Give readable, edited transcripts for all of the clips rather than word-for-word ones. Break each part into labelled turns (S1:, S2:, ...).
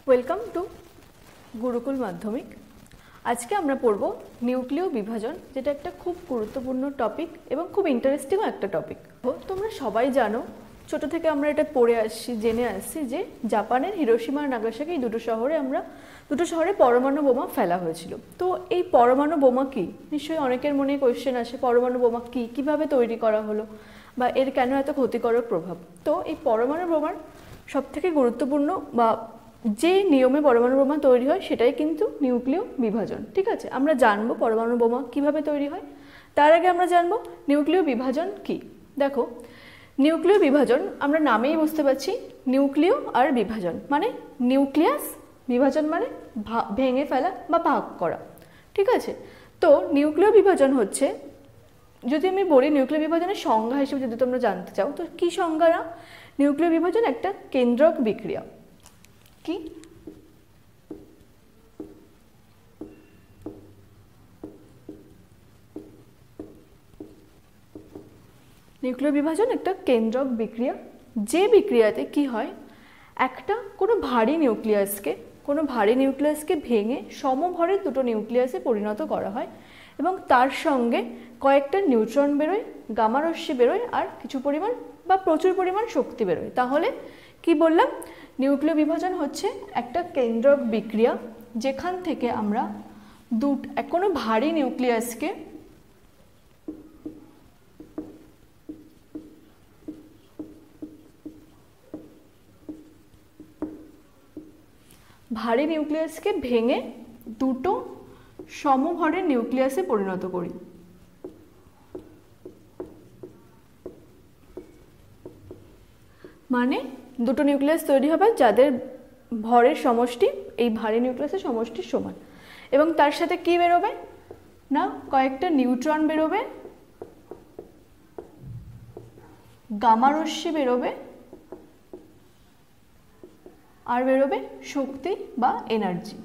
S1: Welcome to Gurukul মাধ্যমিক। আজকে আমরা পড়ব নিউক্লিয় বিভাজন, যেটা একটা খুব গুরুত্বপূর্ণ টপিক এবং খুব ইন্টারেস্টিংও একটা টপিক। তোমরা সবাই জানো, ছোট থেকে আমরা এটা পড়ে আসছি, জেনে আসছি যে জাপানের হিরোশিমা আর নাগাসাকি এই দুটো শহরে পরমাণু বোমা ফেলা হয়েছিল। তো এই পরমাণু বোমা কি, নিশ্চয়ই অনেকের মনে কোয়েশ্চেন আসে, পরমাণু বোমা কি, কিভাবে তৈরি করা হলো বা এর কেন এত ক্ষতিকারক প্রভাব। তো এই পরমাণু বোমার সবথেকে গুরুত্বপূর্ণ বা যে নিয়মে পরমাণু বোমা তৈরি হয় সেটাই কিন্তু নিউক্লিয় বিভাজন। ঠিক আছে, আমরা জানবো পরমাণু বোমা কিভাবে তৈরি হয়। তার আগে আমরা জানবো নিউক্লিয় বিভাজন কি। দেখো, নিউক্লিয় বিভাজন আমরা নামেই বুঝতে পারছি, নিউক্লিয় আর বিভাজন মানে নিউক্লিয়াস, বিভাজন মানে ভেঙে ফেলা বা ভাগ করা। ঠিক আছে, তো নিউক্লিয় বিভাজন হচ্ছে, যদি আমি বলি নিউক্লিয় বিভাজনের সংজ্ঞা হিসেবে যদি তোমরা জানতে চাও, তো কি সংজ্ঞা না, নিউক্লিয় বিভাজন একটা কেন্দ্রক বিক্রিয়া। কি নিউক্লিয় বিভাজন একটা কেন্দ্রক বিক্রিয়া, যে বিক্রিয়াতে কি হয়, কোনো ভারী নিউক্লিয়াসকে ভেঙে সমভরের দুটো নিউক্লিয়াসে পরিণত করা হয় এবং তার সঙ্গে কয়েকটা নিউট্রন বেরোয়, গামা রশ্মি বেরোয় আর কিছু পরিমাণ বা প্রচুর পরিমাণ শক্তি বেরোয়। তাহলে কি বললাম, নিউক্লিয় বিভাজন হচ্ছে একটা কেন্দ্রক বিক্রিয়া, যেখান থেকে আমরা কোনো ভারী নিউক্লিয়াসকে ভেঙে দুটো সমভরের নিউক্লিয়াসে পরিণত করি। মানে দুটো নিউক্লিয়াস তৈরি হবে যাদের ভরের সমষ্টি এই ভারী নিউক্লিয়াসের সমষ্টির সমান, এবং তার সাথে কি বেরোবে না, কয়েকটা নিউট্রন বেরোবে, গামা রশ্মি বেরোবে আর বেরোবে শক্তি বা এনার্জি।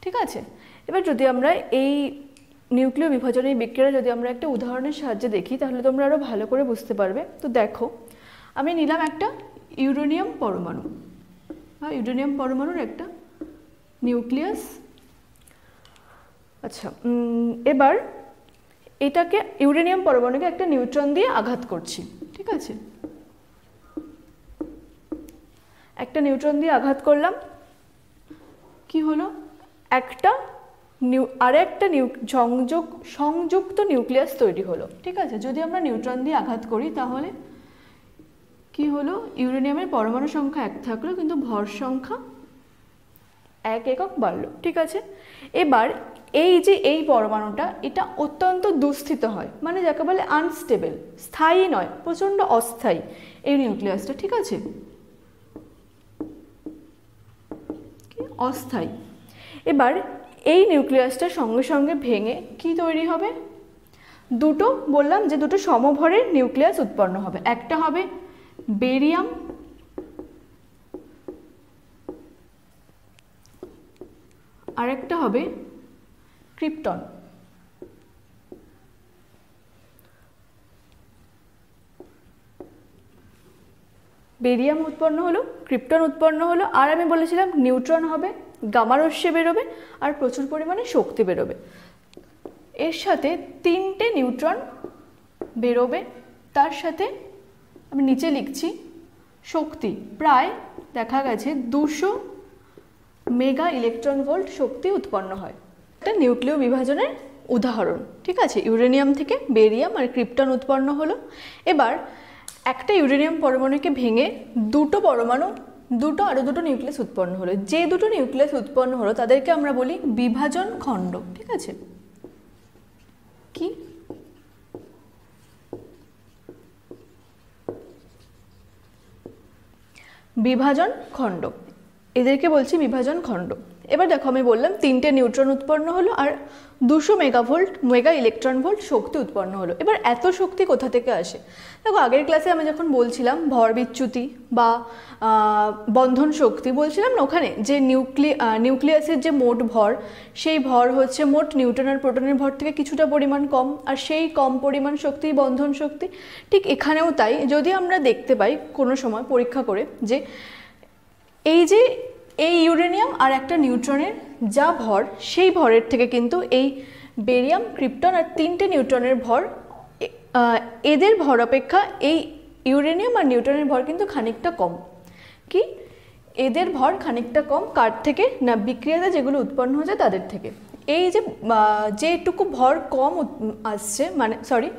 S1: ঠিক আছে, এবার যদি আমরা এই নিউক্লিয় বিভাজনের বিক্রিয়া যদি আমরা একটা উদাহরণের সাহায্যে দেখি, তাহলে তোমরা আরো ভালো করে বুঝতে পারবে। তো দেখো, আমি নিলাম একটা ইউরেনিয়াম পরমাণু, ইউরেনিয়াম পরমাণুর একটা নিউক্লিয়াস। আচ্ছা, এবার এটাকে ইউরেনিয়াম পরমাণুকে একটা নিউট্রন দিয়ে আঘাত করছি। ঠিক আছে, একটা নিউট্রন দিয়ে আঘাত করলাম, কি হলো, আরেকটা সংযুক্ত নিউক্লিয়াস তৈরি হলো। ঠিক আছে, যদি আমরা নিউট্রন দিয়ে আঘাত করি তাহলে কি হলো, ইউরেনিয়ামের পরমাণু সংখ্যা 1 থাকলো কিন্তু ভর সংখ্যা 1 একক বাড়লো। ঠিক আছে, এবার এই পরমাণুটা এটা অত্যন্ত দুস্থিত হয়, মানে যাকে বলে আনস্টেবল, স্থায়ী নয়, প্রচন্ড অস্থায়ী এই নিউক্লিয়াসটা। ঠিক আছে, অস্থায়ী। এবার এই নিউক্লিয়াসটার সঙ্গে সঙ্গে ভেঙে কি তৈরি হবে, বললাম যে দুটো সমভরের নিউক্লিয়াস উৎপন্ন হবে। একটা হবে বেরিয়াম আর একটা হবে ক্রিপ্টন। বেরিয়াম উৎপন্ন হলো, ক্রিপ্টন উৎপন্ন হলো, আর আমি বলেছিলাম নিউট্রন হবে, গামা রশ্মি বেরোবে আর প্রচুর পরিমাণে শক্তি বেরোবে। এর সাথে 3টে নিউট্রন বেরোবে, তার সাথে আমি নিচে লিখছি শক্তি, প্রায় দেখা গেছে 200 মেগা ইলেকট্রন ভোল্ট শক্তি উৎপন্ন হয়। এটা নিউক্লিয় বিভাজনের উদাহরণ। ঠিক আছে, ইউরেনিয়াম থেকে বেরিয়াম আর ক্রিপ্টন উৎপন্ন হলো। এবার একটা ইউরেনিয়াম পরমাণুকে ভেঙে আরো দুটো নিউক্লিয়াস উৎপন্ন হলো। যে দুটো নিউক্লিয়াস উৎপন্ন হলো তাদেরকে আমরা বলি বিভাজন খণ্ড। ঠিক আছে, কি বিভাজন খণ্ড, এদেরকে বলছি বিভাজন খণ্ড। এবার দেখো আমি বললাম 3টে নিউট্রন উৎপন্ন হলো আর 200 মেগা ইলেকট্রন ভোল্ট শক্তি উৎপন্ন হলো। এবার এত শক্তি কোথা থেকে আসে? দেখো আগের ক্লাসে আমি যখন বলছিলাম ভর বিচ্যুতি বা বন্ধন শক্তি বলছিলাম না, ওখানে যে নিউক্লিয়াসের যে মোট ভর, সেই ভর হচ্ছে মোট নিউট্রন আর প্রোটনের ভর থেকে কিছুটা পরিমাণ কম, আর সেই কম পরিমাণ শক্তি বন্ধন শক্তি। ঠিক এখানেও তাই, যদি আমরা দেখতে পাই কোনো সময় পরীক্ষা করে যে এই ইউরেনিয়াম আর একটা নিউট্রনের যা ভর, সেই ভরের থেকে কিন্তু এই বেরিয়াম, ক্রিপ্টন আর 3টে নিউট্রনের ভর, এদের ভর অপেক্ষা এই ইউরেনিয়াম আর নিউট্রনের ভর কিন্তু খানিকটা কম। কি এদের ভর খানিকটা কম কার থেকে? না, বিক্রিয়াতে যেগুলো উৎপন্ন হচ্ছে তাদের থেকে। এই যেটুকু ভর কম আসছে, মানে সরি,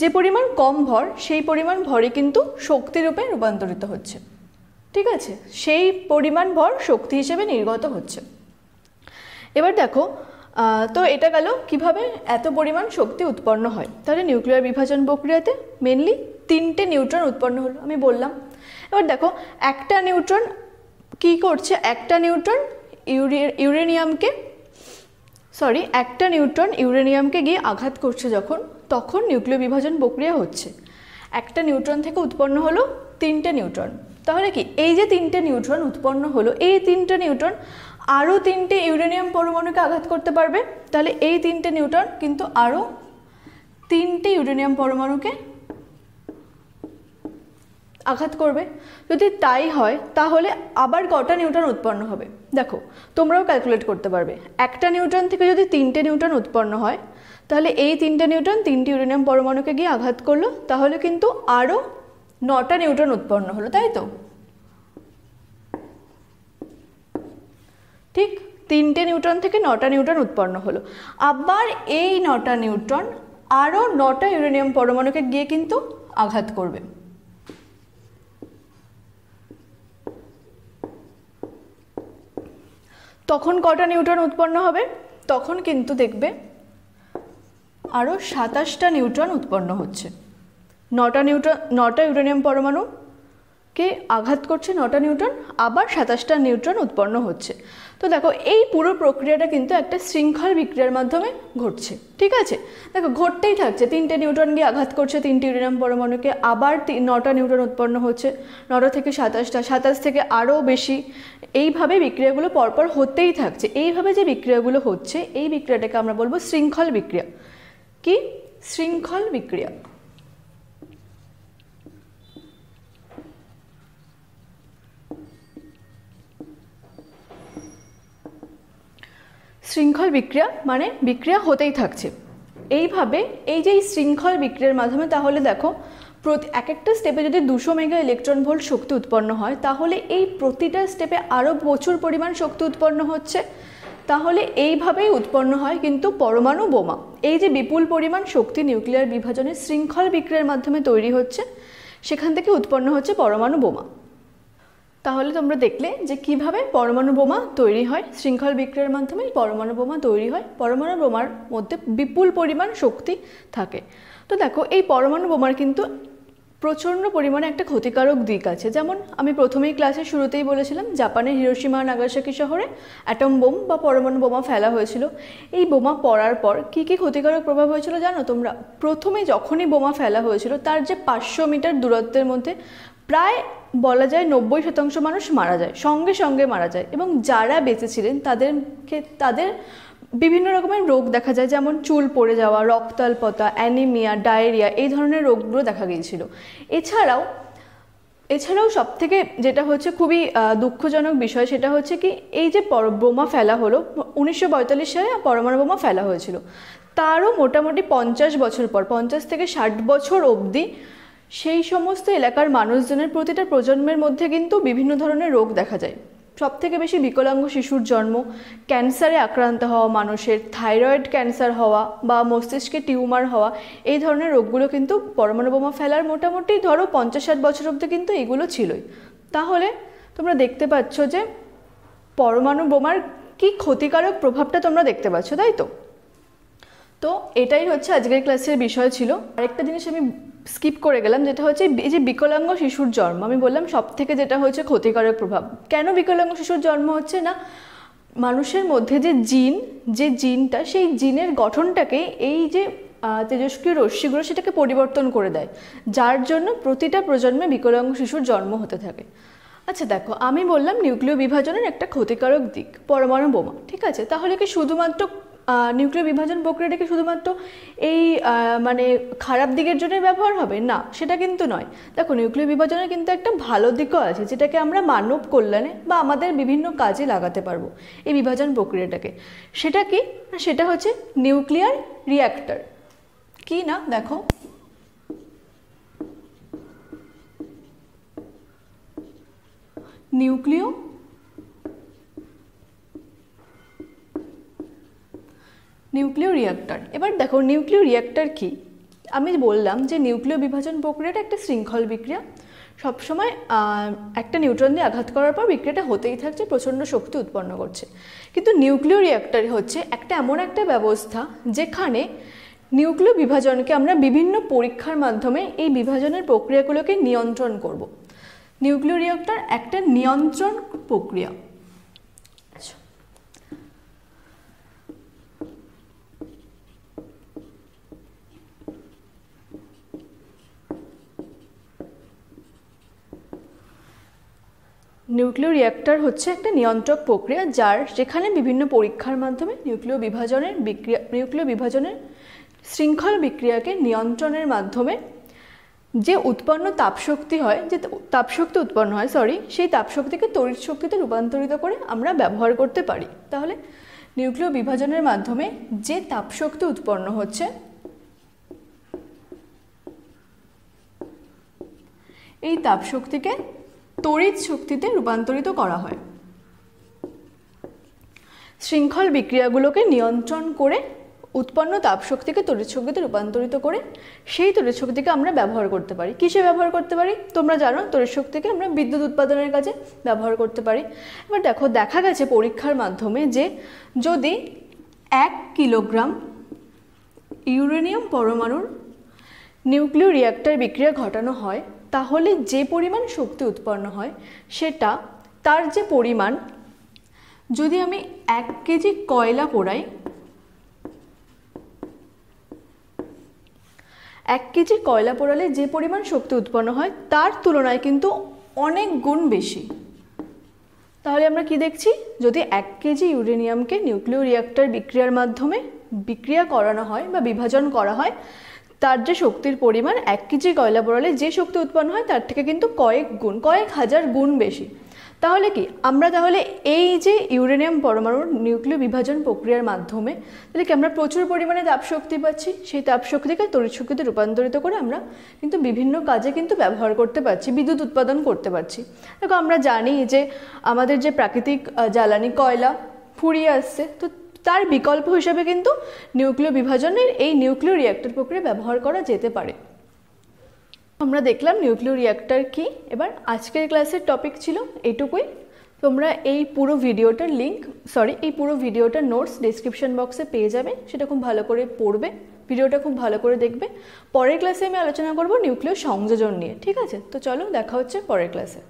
S1: যে পরিমাণ কম ভর, সেই পরিমাণ ভরই কিন্তু শক্তিরূপে রূপান্তরিত হচ্ছে। ঠিক আছে, সেই পরিমাণ ভর শক্তি হিসেবে নির্গত হচ্ছে। এবার দেখো, তো এটা গেল কিভাবে এত পরিমাণ শক্তি উৎপন্ন হয়। তাহলে নিউক্লিয়ার বিভাজন প্রক্রিয়াতে মেনলি 3টে নিউট্রন উৎপন্ন হলো আমি বললাম। এবার দেখো একটা নিউট্রন কি করছে, একটা নিউট্রন ইউরেনিয়ামকে গিয়ে আঘাত করছে যখন, তখন নিউক্লিয় বিভাজন প্রক্রিয়া হচ্ছে। একটা নিউট্রন থেকে উৎপন্ন হলো 3টে নিউট্রন। তাহলে কি এই যে 3টে নিউট্রন উৎপন্ন হলো, এই 3টে নিউট্রন আরও 3টে ইউরেনিয়াম পরমাণুকে আঘাত করতে পারবে। তাহলে এই 3টে নিউট্রন কিন্তু আরও 3টে ইউরেনিয়াম পরমাণুকে আঘাত করবে। যদি তাই হয় তাহলে আবার কটা নিউট্রন উৎপন্ন হবে? দেখো তোমরাও ক্যালকুলেট করতে পারবে। একটা নিউট্রন থেকে যদি 3টে নিউট্রন উৎপন্ন হয়, তাহলে এই 3টে নিউট্রন 3টি ইউরেনিয়াম পরমাণুকে গিয়ে আঘাত করলো, তাহলে কিন্তু আরও 9টা নিউট্রন উৎপন্ন হলো, তাই তো? ঠিক 3টে নিউট্রন থেকে 9টা নিউট্রন উৎপন্ন হলো। আবার এই 9টা নিউট্রন আরও 9টা ইউরেনিয়াম পরমাণুকে গিয়ে কিন্তু আঘাত করবে। তখন কটা নিউট্রন উৎপন্ন হবে? তখন কিন্তু দেখবে আরও 27টা নিউট্রন উৎপন্ন হচ্ছে। 9টা ইউরেনিয়াম পরমাণুকে আঘাত করছে 9টা নিউট্রন, আবার 27টা নিউট্রন উৎপন্ন হচ্ছে। তো দেখো এই পুরো প্রক্রিয়াটা কিন্তু একটা শৃঙ্খল বিক্রিয়ার মাধ্যমে ঘটছে। ঠিক আছে, দেখো ঘটতেই থাকছে। 3টে নিউট্রন গিয়ে আঘাত করছে 3টি ইউরেনিয়াম পরমাণুকে, আবার 9টা নিউট্রন উৎপন্ন হচ্ছে, 9টা থেকে 27টা, 27 থেকে আরও বেশি। এইভাবে বিক্রিয়াগুলো পরপর হতেই থাকছে। এইভাবে যে বিক্রিয়াগুলো হচ্ছে, এই বিক্রিয়াটাকে আমরা বলবো শৃঙ্খল বিক্রিয়া। কি? শৃঙ্খল বিক্রিয়া। শৃঙ্খল বিক্রিয়া মানে বিক্রিয়া হতেই থাকছে। এইভাবে এই যে শৃঙ্খল বিক্রিয়ার মাধ্যমে, তাহলে দেখো এক একটা স্টেপে যদি 200 মেগা ইলেকট্রন ভোল্ট শক্তি উৎপন্ন হয়, তাহলে এই প্রতিটা স্টেপে আরও প্রচুর পরিমাণ শক্তি উৎপন্ন হচ্ছে। তাহলে এইভাবেই উৎপন্ন হয় কিন্তু পরমাণু বোমা। এই যে বিপুল পরিমাণ শক্তি নিউক্লিয়ার বিভাজনের শৃঙ্খল বিক্রিয়ার মাধ্যমে তৈরি হচ্ছে, সেখান থেকে উৎপন্ন হচ্ছে পরমাণু বোমা। তাহলে তোমরা দেখলে যে কিভাবে পরমাণু বোমা তৈরি হয়। শৃঙ্খল বিক্রিয়ার মাধ্যমে পরমাণু বোমা তৈরি হয়। পরমাণু বোমার মধ্যে বিপুল পরিমাণ শক্তি থাকে। তো দেখো এই পরমাণু বোমার কিন্তু প্রচণ্ড পরিমাণে একটা ক্ষতিকারক দিক আছে। যেমন আমি প্রথমেই ক্লাসের শুরুতেই বলেছিলাম, জাপানের হিরোশিমা নাগাসাকি শহরে অ্যাটম বোম বা পরমাণু বোমা ফেলা হয়েছিল। এই বোমা পড়ার পর কী কী ক্ষতিকারক প্রভাব হয়েছিল জানো তোমরা? প্রথমে যখনই বোমা ফেলা হয়েছিল, তার যে 500 মিটার দূরত্বের মধ্যে প্রায় বলা যায় 90% মানুষ মারা যায়, সঙ্গে সঙ্গে মারা যায়। এবং যারা বেঁচেছিলেন তাদের বিভিন্ন রকমের রোগ দেখা যায়, যেমন চুল পড়ে যাওয়া, রক্তাল্পতা, অ্যানিমিয়া, ডায়রিয়া, এই ধরনের রোগগুলো দেখা গিয়েছিল। এছাড়াও সবথেকে যেটা হচ্ছে খুবই দুঃখজনক বিষয়, সেটা হচ্ছে কি এই যে বোমা ফেলা হলো 1945 সালে পরমাণু বোমা ফেলা হয়েছিল, তারও মোটামুটি 50 বছর পর, 50 থেকে 60 বছর অবধি সেই সমস্ত এলাকার মানুষজনের প্রতিটা প্রজন্মের মধ্যে কিন্তু বিভিন্ন ধরনের রোগ দেখা যায়। সবথেকে বেশি বিকলাঙ্গ শিশুর জন্ম, ক্যান্সারে আক্রান্ত হওয়া মানুষের, থাইরয়েড ক্যান্সার হওয়া বা মস্তিষ্কে টিউমার হওয়া, এই ধরনের রোগগুলো কিন্তু পরমাণু বোমা ফেলার মোটামুটি ধরো 50-60 বছর অবধি কিন্তু এগুলো ছিলই। তাহলে তোমরা দেখতে পাচ্ছ যে পরমাণু বোমার কি ক্ষতিকারক প্রভাবটা তোমরা দেখতে পাচ্ছ, তাই তো? তো এটাই হচ্ছে আজকের ক্লাসের বিষয় ছিল। আরেকটা জিনিস আমি স্কিপ করে গেলাম, যেটা হচ্ছে এই যে বিকলাঙ্গ শিশুর জন্ম। আমি বললাম সব থেকে যেটা হচ্ছে ক্ষতিকারক প্রভাব। কেন বিকলাঙ্গ শিশুর জন্ম হচ্ছে না? মানুষের মধ্যে যে জিনটা সেই জিনের গঠনটাকে এই যে তেজস্ক্রিয় রশ্মিগুলো সেটাকে পরিবর্তন করে দেয়, যার জন্য প্রতিটা প্রজন্মে বিকলাঙ্গ শিশুর জন্ম হতে থাকে। আচ্ছা দেখো, আমি বললাম নিউক্লিয় বিভাজনের একটা ক্ষতিকারক দিক পরমাণু বোমা, ঠিক আছে? তাহলে কি শুধুমাত্র নিউক্লিয় বিভাজন প্রক্রিয়াটা কি শুধুমাত্র এই মানে খারাপ দিকের জন্য ব্যবহার হবে? না, সেটা কিন্তু নয়। দেখো, নিউক্লিয় বিভাজনের কিন্তু একটা ভালো দিকও আছে, যেটাকে আমরা মানব কল্যাণে বা আমাদের বিভিন্ন কাজে লাগাতে পারবো এই বিভাজন প্রক্রিয়াটাকে। সেটা কি? সেটা হচ্ছে নিউক্লিয়ার রিঅ্যাক্টর। কি না, দেখো, নিউক্লিয় রিঅ্যাক্টর। এবার দেখো, নিউক্লিয় রিঅ্যাক্টর কি? আমি বললাম যে নিউক্লিয় বিভাজন প্রক্রিয়াটা একটা শৃঙ্খল বিক্রিয়া। সবসময় একটা নিউট্রন দিয়ে আঘাত করার পর বিক্রিয়াটা হতেই থাকছে, প্রচণ্ড শক্তি উৎপন্ন করছে। কিন্তু নিউক্লিয় রিঅ্যাক্টর হচ্ছে এমন একটা ব্যবস্থা যেখানে নিউক্লিয় বিভাজনকে আমরা বিভিন্ন পরীক্ষার মাধ্যমে এই বিভাজনের প্রক্রিয়াগুলোকে নিয়ন্ত্রণ করব। নিউক্লিয় রিঅ্যাক্টর একটা নিয়ন্ত্রণ প্রক্রিয়া। নিউক্লিয় রিঅ্যাক্টর হচ্ছে একটা নিয়ন্ত্রক প্রক্রিয়া, যেখানে বিভিন্ন পরীক্ষার মাধ্যমে নিউক্লিয় বিভাজনের শৃঙ্খল বিক্রিয়াকে নিয়ন্ত্রণের মাধ্যমে যে তাপশক্তি উৎপন্ন হয় সেই তাপশক্তিকে তড়িৎ শক্তিতে রূপান্তরিত করে আমরা ব্যবহার করতে পারি। তাহলে নিউক্লিয় বিভাজনের মাধ্যমে যে তাপশক্তি উৎপন্ন হচ্ছে, এই তাপশক্তিকে তড়িৎ শক্তিতে রূপান্তরিত করা হয়। শৃঙ্খল বিক্রিয়াগুলোকে নিয়ন্ত্রণ করে উৎপন্ন তাপশক্তিকে তড়িৎ শক্তিতে রূপান্তরিত করে সেই তড়িৎ শক্তিকে আমরা ব্যবহার করতে পারি। কিসে ব্যবহার করতে পারি? তোমরা জানো, তড়িৎ শক্তিকে আমরা বিদ্যুৎ উৎপাদনের কাজে ব্যবহার করতে পারি। এবার দেখো, দেখা গেছে পরীক্ষার মাধ্যমে যে যদি 1 কিলোগ্রাম ইউরেনিয়াম পরমাণুর নিউক্লিয় রিঅ্যাক্টর বিক্রিয়া ঘটানো হয়, তাহলে যে পরিমাণ শক্তি উৎপন্ন হয় সেটা তার যে পরিমাণ, যদি আমি 1 কেজি কয়লা পোড়াই, 1 কেজি কয়লা পোড়ালে যে পরিমাণ শক্তি উৎপন্ন হয় তার তুলনায় কিন্তু অনেক গুণ বেশি। তাহলে আমরা কি দেখছি? যদি 1 কেজি ইউরেনিয়ামকে নিউক্লিয় রিঅ্যাক্টর বিক্রিয়ার মাধ্যমে বিক্রিয়া করানো হয় বা বিভাজন করা হয়, তার যে শক্তির পরিমাণ 1 কেজি কয়লা পোড়ালে যে শক্তি উৎপন্ন হয় তার থেকে কিন্তু কয়েক হাজার গুণ বেশি। তাহলে কি আমরা এই যে ইউরেনিয়াম পরমাণুর নিউক্লিয় বিভাজন প্রক্রিয়ার মাধ্যমে তাহলে কি আমরা প্রচুর পরিমাণে তাপশক্তি পাচ্ছি। সেই তাপশক্তিকে তড়িৎ শক্তিতে রূপান্তরিত করে আমরা কিন্তু বিভিন্ন কাজে কিন্তু ব্যবহার করতে পারছি, বিদ্যুৎ উৎপাদন করতে পারছি। দেখো, আমরা জানি যে আমাদের যে প্রাকৃতিক জ্বালানি কয়লা ফুরিয়ে আসছে, তো তার বিকল্প হিসেবে কিন্তু নিউক্লিয় বিভাজনের এই নিউক্লিয় রিঅ্যাক্টর প্রক্রিয়া ব্যবহার করা যেতে পারে। আমরা দেখলাম নিউক্লিয় রিঅ্যাক্টর কি। এবার আজকের ক্লাসের টপিক ছিল এইটুকুই। তোমরা এই পুরো ভিডিওটার নোটস ডেসক্রিপশন বক্সে পেয়ে যাবে, সেটা খুব ভালো করে পড়বে, ভিডিওটা খুব ভালো করে দেখবে। পরের ক্লাসে আমি আলোচনা করব নিউক্লিয় সংযোজন নিয়ে, ঠিক আছে? তো চলো, দেখা হচ্ছে পরের ক্লাসে।